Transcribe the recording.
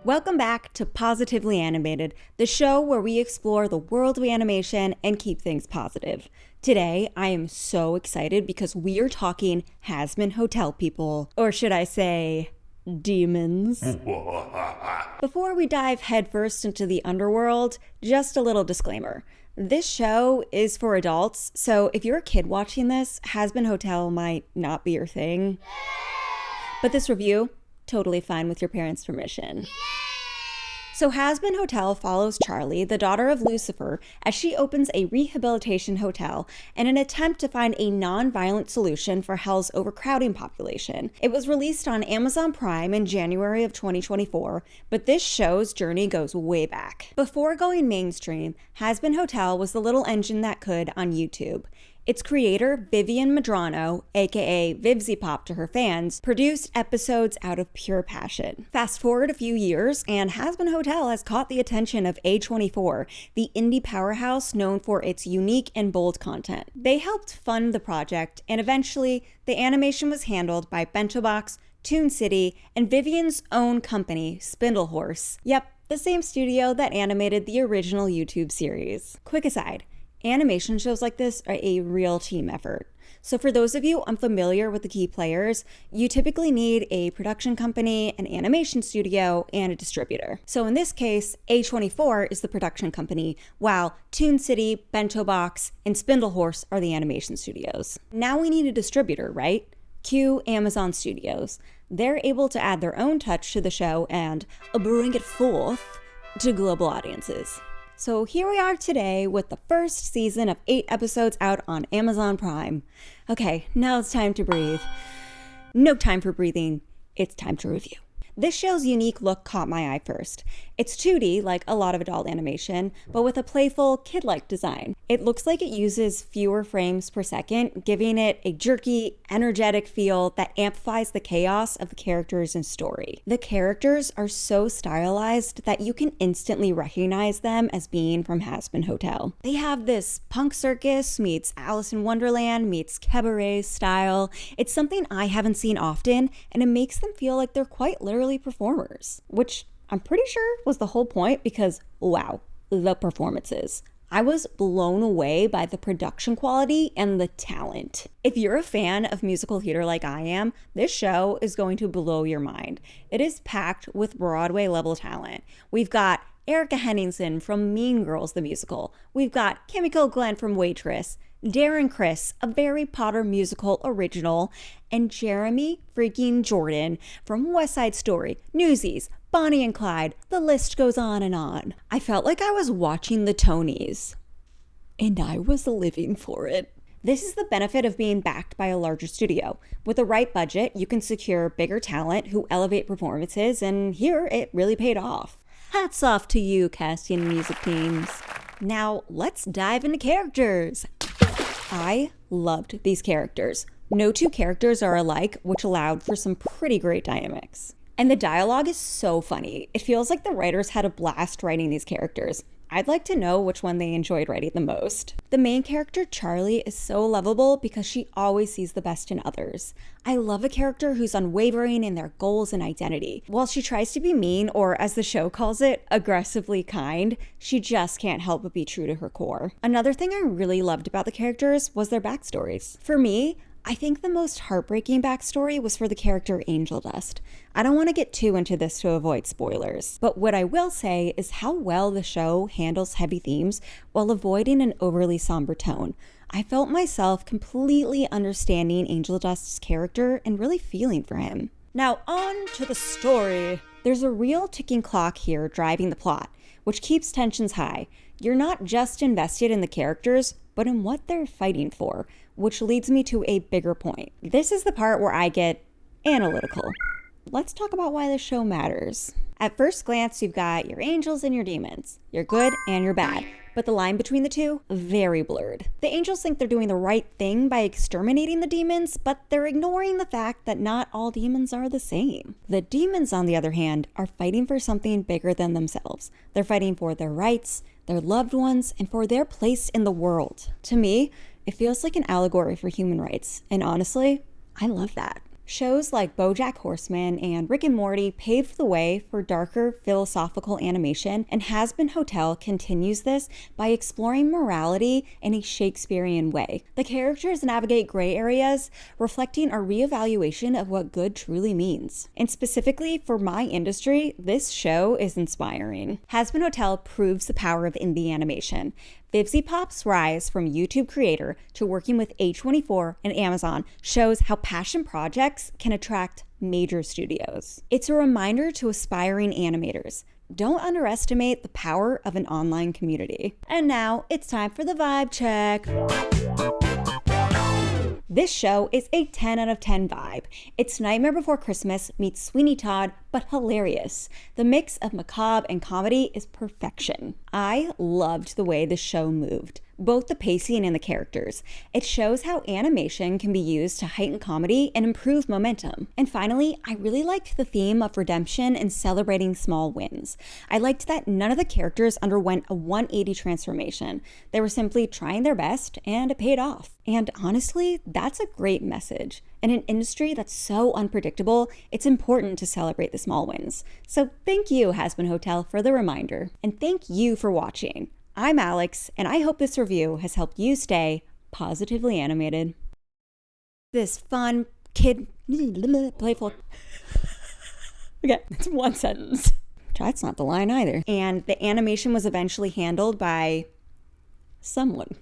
Welcome back to Positively Animated, the show where we explore the world of animation and keep things positive. Today, I am so excited because we are talking Hazbin Hotel, people. Or should I say, demons. Before we dive headfirst into the underworld, just a little disclaimer. This show is for adults, so if you're a kid watching this, Hazbin Hotel might not be your thing. But this review, totally fine with your parents' permission. So Hazbin Hotel follows Charlie, the daughter of Lucifer, as she opens a rehabilitation hotel in an attempt to find a non-violent solution for Hell's overcrowding population. It was released on Amazon Prime in January of 2024, but this show's journey goes way back. Before going mainstream, Hazbin Hotel was the little engine that could on YouTube. Its creator, Vivian Medrano, aka Vivzy Pop to her fans, produced episodes out of pure passion. Fast forward a few years, and Hazbin Hotel has caught the attention of A24, the indie powerhouse known for its unique and bold content. They helped fund the project, and eventually, the animation was handled by Bento Box, Toon City, and Vivian's own company, Spindlehorse. Yep, the same studio that animated the original YouTube series. Quick aside. Animation shows like this are a real team effort. So for those of you unfamiliar with the key players, you typically need a production company, an animation studio, and a distributor. So in this case, A24 is the production company, while Toon City, Bento Box, and Spindlehorse are the animation studios. Now we need a distributor, right? Cue Amazon Studios. They're able to add their own touch to the show and bring it forth to global audiences. So here we are today with the first season of 8 episodes out on Amazon Prime. Okay, now it's time to breathe. No time for breathing, it's time to review. This show's unique look caught my eye first. It's 2D, like a lot of adult animation, but with a playful, kid-like design. It looks like it uses fewer frames per second, giving it a jerky, energetic feel that amplifies the chaos of the characters and story. The characters are so stylized that you can instantly recognize them as being from Hazbin Hotel. They have this punk circus meets Alice in Wonderland meets cabaret style. It's something I haven't seen often, and it makes them feel like they're quite literally performers, which I'm pretty sure was the whole point because, wow, the performances. I was blown away by the production quality and the talent. If you're a fan of musical theater like I am, this show is going to blow your mind. It is packed with Broadway level talent. We've got Erica Henningsen from Mean Girls the musical. We've got Kimiko Glenn from Waitress, Darren Criss, a Harry Potter musical original, and Jeremy freaking Jordan from West Side Story, Newsies, Bonnie and Clyde, the list goes on and on. I felt like I was watching the Tonys, and I was living for it. This is the benefit of being backed by a larger studio. With the right budget, you can secure bigger talent who elevate performances, and here it really paid off. Hats off to you, casting and music teams. Now, let's dive into characters. I loved these characters. No two characters are alike, which allowed for some pretty great dynamics. And the dialogue is so funny. It feels like the writers had a blast writing these characters. I'd like to know which one they enjoyed writing the most. The main character, Charlie, is so lovable because she always sees the best in others. I love a character who's unwavering in their goals and identity. While she tries to be mean, or as the show calls it, aggressively kind, she just can't help but be true to her core. Another thing I really loved about the characters was their backstories. For me, I think the most heartbreaking backstory was for the character Angel Dust. I don't want to get too into this to avoid spoilers, but what I will say is how well the show handles heavy themes while avoiding an overly somber tone. I felt myself completely understanding Angel Dust's character and really feeling for him. Now on to the story. There's a real ticking clock here driving the plot, which keeps tensions high. You're not just invested in the characters, but in what they're fighting for, which leads me to a bigger point. This is the part where I get analytical. Let's talk about why this show matters. At first glance, you've got your angels and your demons, your good and your bad, but the line between the two, very blurred. The angels think they're doing the right thing by exterminating the demons, but they're ignoring the fact that not all demons are the same. The demons, on the other hand, are fighting for something bigger than themselves. They're fighting for their rights, their loved ones, and for their place in the world. To me, it feels like an allegory for human rights, and honestly, I love that. Shows like BoJack Horseman and Rick and Morty paved the way for darker philosophical animation, and Hazbin Hotel continues this by exploring morality in a Shakespearean way. The characters navigate gray areas, reflecting a reevaluation of what good truly means. And specifically for my industry, this show is inspiring. Hazbin Hotel proves the power of indie animation. Vivzy Pop's rise from YouTube creator to working with A24 and Amazon shows how passion projects can attract major studios. It's a reminder to aspiring animators. Don't underestimate the power of an online community. And now it's time for the vibe check. This show is a 10 out of 10 vibe. It's Nightmare Before Christmas meets Sweeney Todd, but hilarious. The mix of macabre and comedy is perfection. I loved the way the show moved, both the pacing and the characters. It shows how animation can be used to heighten comedy and improve momentum. And finally, I really liked the theme of redemption and celebrating small wins. I liked that none of the characters underwent a 180 transformation. They were simply trying their best, and it paid off. And honestly, that's a great message. In an industry that's so unpredictable, it's important to celebrate the small wins. So thank you, Hazbin Hotel, for the reminder. And thank you for watching. I'm Alex, and I hope this review has helped you stay positively animated. This fun, playful... Okay, that's one sentence. That's not the line either. And the animation was eventually handled by someone.